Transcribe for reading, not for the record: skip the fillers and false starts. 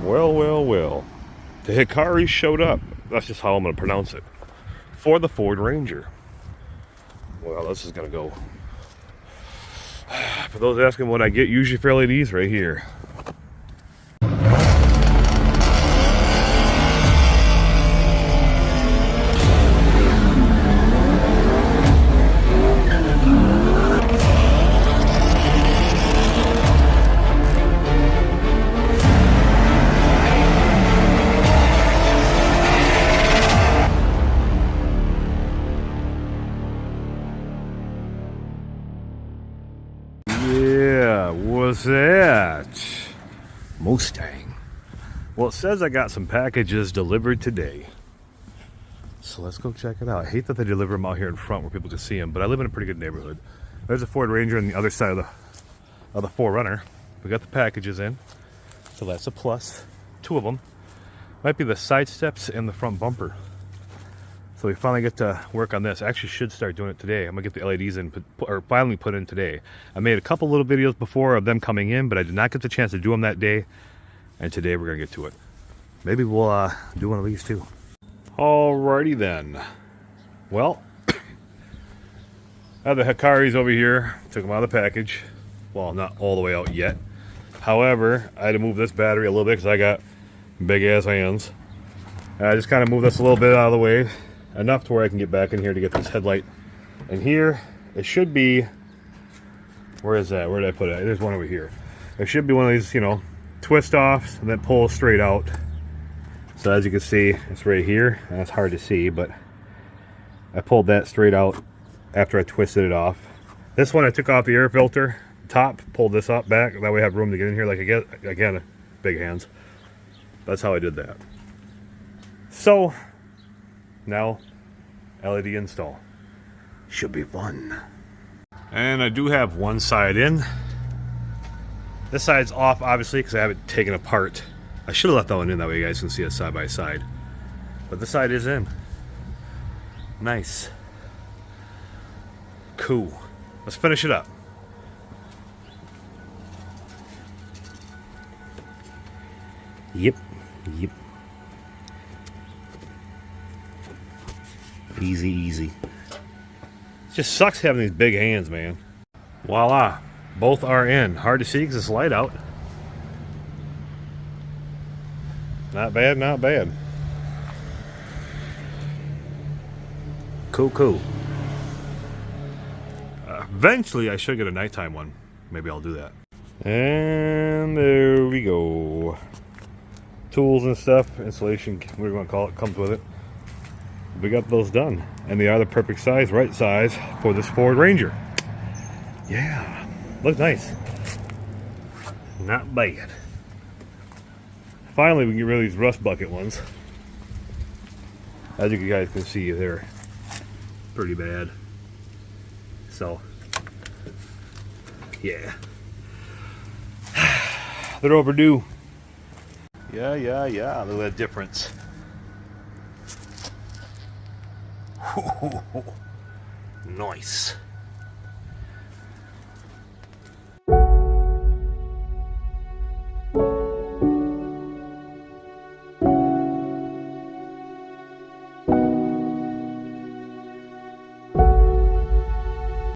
Well, well, well. The Hikari showed up. That's just how I'm going to pronounce it. For the Ford Ranger. Well, this is going to go. For those asking what I get usually for LEDs, right here. Yeah, what's that? Mustang. Well, it says I got some packages delivered today. So let's go check it out. I hate that they deliver them out here in front where people can see them, but I live in a pretty good neighborhood. There's a Ford Ranger on the other side of the 4Runner. We got the packages in, so that's a plus. 2 of them. Might be the side steps and the front bumper. So we finally get to work on this. I actually should start doing it today. I'm gonna get the LEDs in, or finally put in today. I made a couple little videos before of them coming in, but I did not get the chance to do them that day. And today we're gonna get to it. Maybe we'll do one of these too. Alrighty then. Well, I have the Hikaris over here. Took them out of the package. Well, not all the way out yet. However, I had to move this battery a little bit because I got big ass hands. I just kind of moved this a little bit out of the way. Enough to where I can get back in here to get this headlight. And here, it should be, where is that? Where did I put it? There's one over here. There should be one of these, you know, twist offs and then pull straight out. So as you can see, it's right here. And it's hard to see, but I pulled that straight out after I twisted it off. This one I took off the air filter top, pulled this up back. That way I have room to get in here. Like again, big hands. That's how I did that. So now LED install. Should be fun. And I do have one side in. This side's off obviously because I have it taken apart. I should have left that one in, that way you guys can see it side by side. But this side is in. Nice. Cool. Let's finish it up. Yep. Yep. Easy, easy. It just sucks having these big hands, man. Voila. Both are in. Hard to see because it's light out. Not bad, not bad. Cool, cool. Eventually, I should get a nighttime one. Maybe I'll do that. And there we go. Tools and stuff, installation, whatever you want to call it, comes with it. We got those done. And they are the perfect size, right size, for this Ford Ranger. Yeah, look nice. Not bad. Finally, we can get rid of these rust bucket ones. As you guys can see, they're pretty bad. So, yeah. They're overdue. Yeah. Look at that difference. Nice.